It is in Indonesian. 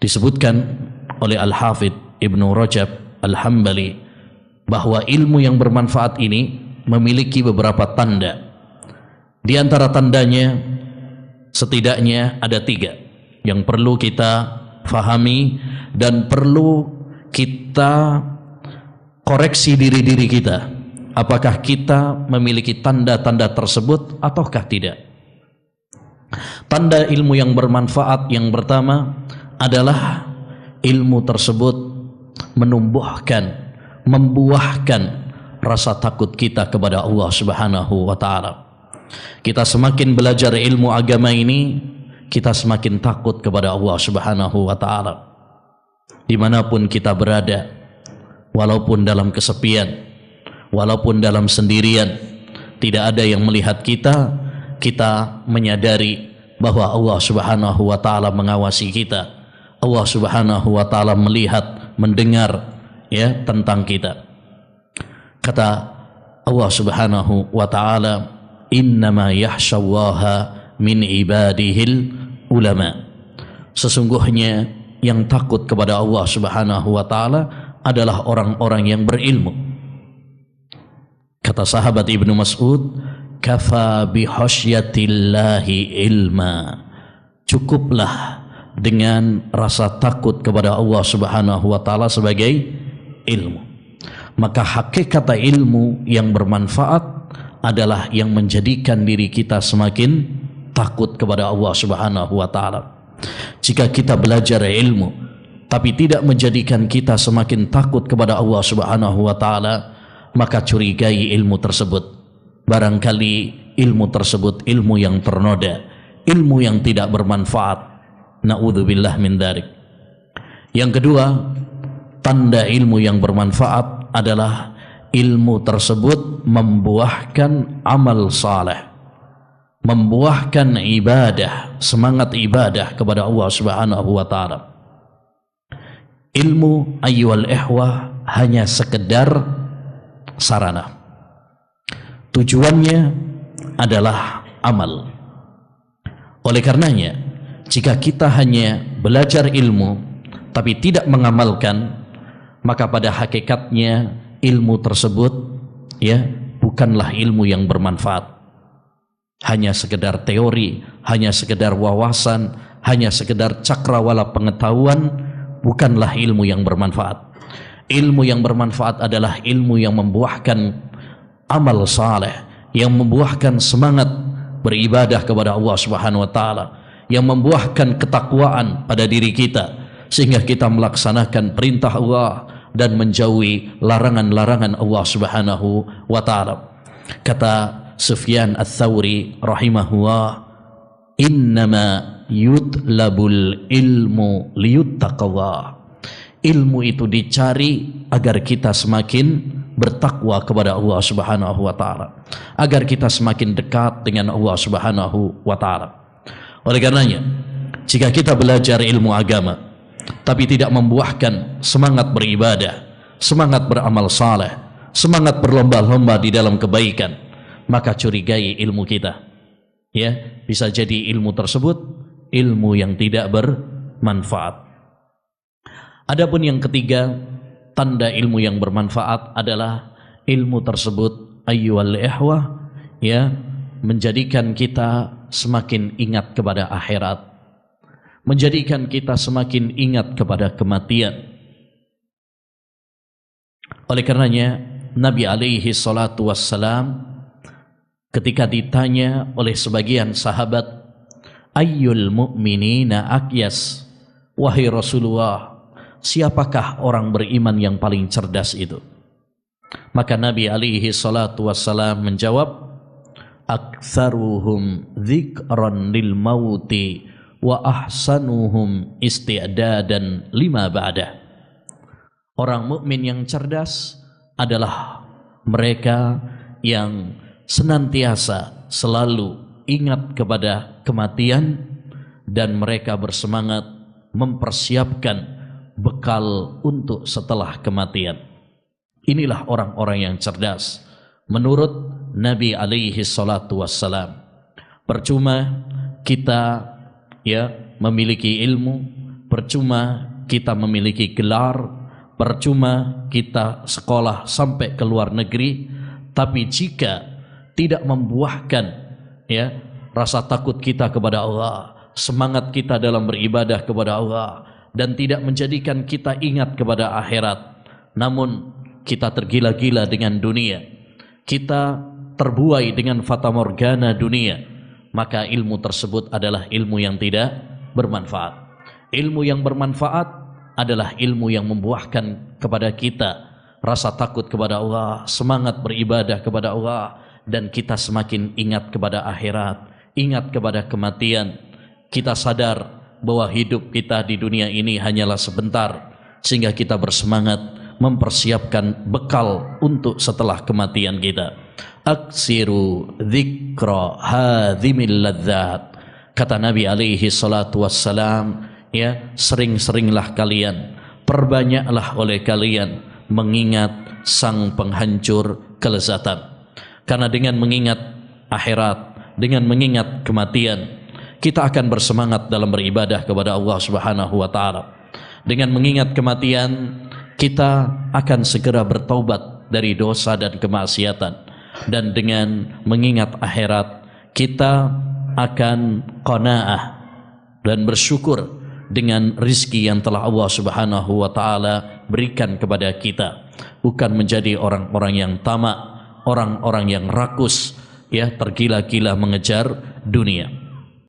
Disebutkan oleh Al-Hafidh Ibnu Rajab Al-Hambali bahwa ilmu yang bermanfaat ini memiliki beberapa tanda. Di antara tandanya setidaknya ada 3 yang perlu kita fahami dan perlu kita koreksi diri kita. Apakah kita memiliki tanda-tanda tersebut ataukah tidak? Tanda ilmu yang bermanfaat yang pertama adalah ilmu tersebut membuahkan rasa takut kita kepada Allah Subhanahu wa ta'ala. Kita semakin belajar ilmu agama ini, kita semakin takut kepada Allah Subhanahu wa ta'ala. Dimanapun kita berada, walaupun dalam kesepian, walaupun dalam sendirian, tidak ada yang melihat kita, kita menyadari bahwa Allah Subhanahu wa ta'ala mengawasi kita. Allah Subhanahu wa ta'ala melihat, mendengar ya tentang kita. Kata Allah Subhanahu wa ta'ala, innama yakhshallaha min ibadihil ulama. Sesungguhnya yang takut kepada Allah Subhanahu wa ta'ala adalah orang-orang yang berilmu. Kata sahabat Ibnu Mas'ud, kafa bihasyatillahi ilma. Cukuplah dengan rasa takut kepada Allah Subhanahu wa ta'ala sebagai ilmu. Maka hakikat ilmu yang bermanfaat adalah yang menjadikan diri kita semakin takut kepada Allah Subhanahu wa ta'ala. Jika kita belajar ilmu tapi tidak menjadikan kita semakin takut kepada Allah Subhanahu wa ta'ala, maka curigai ilmu tersebut. Barangkali ilmu tersebut ilmu yang ternoda, ilmu yang tidak bermanfaat. Na'udzubillah min dzalik. Yang kedua, tanda ilmu yang bermanfaat adalah ilmu tersebut membuahkan amal saleh, membuahkan ibadah, semangat ibadah kepada Allah Subhanahu wa ta'ala. Ilmu ayyuhal ikhwah hanya sekedar sarana. Tujuannya adalah amal. Oleh karenanya, jika kita hanya belajar ilmu tapi tidak mengamalkan, maka pada hakikatnya ilmu tersebut ya bukanlah ilmu yang bermanfaat. Hanya sekedar teori, hanya sekedar wawasan, hanya sekedar cakrawala pengetahuan, bukanlah ilmu yang bermanfaat. Ilmu yang bermanfaat adalah ilmu yang membuahkan amal saleh, yang membuahkan semangat beribadah kepada Allah Subhanahu wa ta'ala, yang membuahkan ketakwaan pada diri kita sehingga kita melaksanakan perintah Allah dan menjauhi larangan-larangan Allah Subhanahu wa ta'ala. Kata Sufyan Ats-Tsauri rahimahullah, innama yutlabul ilmu liyuttaqallah. Ilmu itu dicari agar kita semakin bertakwa kepada Allah Subhanahu wa ta'ala, agar kita semakin dekat dengan Allah Subhanahu wa ta'ala. Oleh karenanya, jika kita belajar ilmu agama tapi tidak membuahkan semangat beribadah, semangat beramal saleh, semangat berlomba-lomba di dalam kebaikan, maka curigai ilmu kita. Ya, bisa jadi ilmu tersebut ilmu yang tidak bermanfaat. Adapun yang ketiga, tanda ilmu yang bermanfaat adalah ilmu tersebut ayyuhal ikhwah ya menjadikan kita semakin ingat kepada akhirat, menjadikan kita semakin ingat kepada kematian. Oleh karenanya Nabi alaihi salatu wassalam ketika ditanya oleh sebagian sahabat, ayyul mu'minina aqyas, wahai Rasulullah, siapakah orang beriman yang paling cerdas itu? Maka Nabi alaihi salatu wassalam menjawab, aktsaruhum dzikran lil mauti wa ahsanuhum isti'dadan lima ba'dah. Orang mukmin yang cerdas adalah mereka yang senantiasa selalu ingat kepada kematian dan mereka bersemangat mempersiapkan bekal untuk setelah kematian. Inilah orang-orang yang cerdas menurut Nabi alaihi salatu wassalam. Percuma kita ya memiliki ilmu percuma kita memiliki gelar, percuma kita sekolah sampai ke luar negeri, tapi jika tidak membuahkan ya rasa takut kita kepada Allah, semangat kita dalam beribadah kepada Allah, dan tidak menjadikan kita ingat kepada akhirat, namun kita tergila-gila dengan dunia, kita terbuai dengan fatamorgana dunia, maka ilmu tersebut adalah ilmu yang tidak bermanfaat. Ilmu yang bermanfaat adalah ilmu yang membuahkan kepada kita rasa takut kepada Allah, semangat beribadah kepada Allah, dan kita semakin ingat kepada akhirat, ingat kepada kematian. Kita sadar bahwa hidup kita di dunia ini hanyalah sebentar, sehingga kita bersemangat mempersiapkan bekal untuk setelah kematian kita. Aksiru dzikra hadzimil ladzat, kata Nabi alaihi salatu wassalam, ya, sering-seringlah kalian, perbanyaklah oleh kalian mengingat sang penghancur kelezatan. Karena dengan mengingat akhirat, dengan mengingat kematian, kita akan bersemangat dalam beribadah kepada Allah Subhanahu wa taala. Dengan mengingat kematian, kita akan segera bertaubat dari dosa dan kemaksiatan. Dan dengan mengingat akhirat, kita akan qanaah dan bersyukur dengan rizki yang telah Allah Subhanahu wa taala berikan kepada kita, bukan menjadi orang-orang yang tamak, orang-orang yang rakus, ya, tergila-gila mengejar dunia.